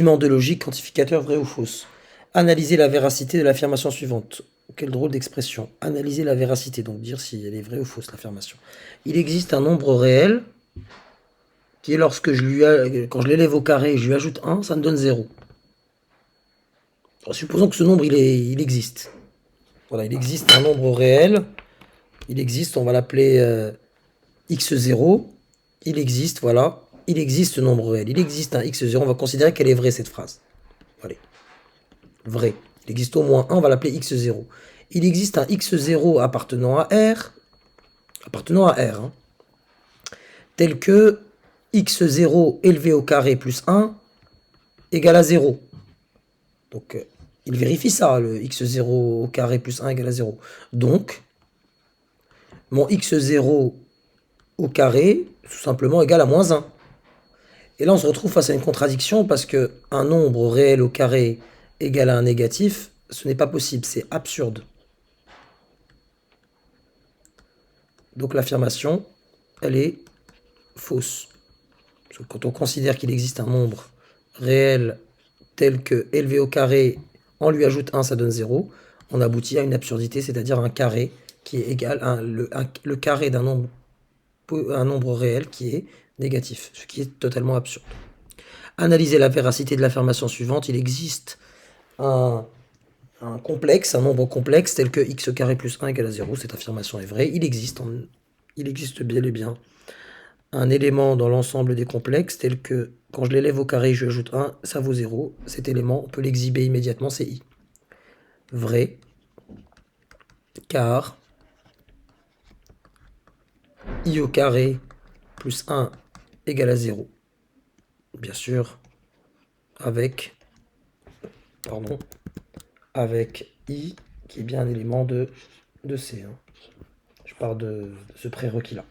De logique, quantificateur vrai ou fausse. Analyser la véracité de l'affirmation suivante. Quelle drôle d'expression. Analyser la véracité, donc dire si elle est vraie ou fausse, l'affirmation. Il existe un nombre réel qui est lorsque quand je l'élève au carré et je lui ajoute 1, ça me donne 0. Alors, supposons que ce nombre, il existe. Voilà, il existe un nombre réel. Il existe, on va l'appeler x0. Il existe, voilà. Il existe ce nombre réel. Il existe un x0. On va considérer qu'elle est vraie, cette phrase. Allez. Vrai. Il existe au moins un, on va l'appeler x0. Il existe un x0 appartenant à R, hein, tel que x0 élevé au carré plus 1 égale à 0. Donc, il vérifie ça, le x0 au carré plus 1 égale à 0. Donc, mon x0 au carré, tout simplement, égale à moins 1. Et là, on se retrouve face à une contradiction parce que un nombre réel au carré égale à un négatif, ce n'est pas possible, c'est absurde. Donc l'affirmation, elle est fausse. Parce que quand on considère qu'il existe un nombre réel tel que élevé au carré, on lui ajoute 1, ça donne 0, on aboutit à une absurdité, c'est-à-dire un carré qui est égal à le carré d'un nombre, un nombre réel qui est négatif, ce qui est totalement absurde. Analyser la véracité de l'affirmation suivante, il existe un complexe, un nombre complexe tel que x carré plus 1 égale à 0, cette affirmation est vraie, il existe bel et bien un élément dans l'ensemble des complexes tel que quand je l'élève au carré, je lui ajoute 1, ça vaut 0. Cet élément, on peut l'exhiber immédiatement, c'est i. Vrai, car i au carré plus 1 égale à 0. Bien sûr, avec i qui est bien un élément de C. Hein. Je pars de ce prérequis-là.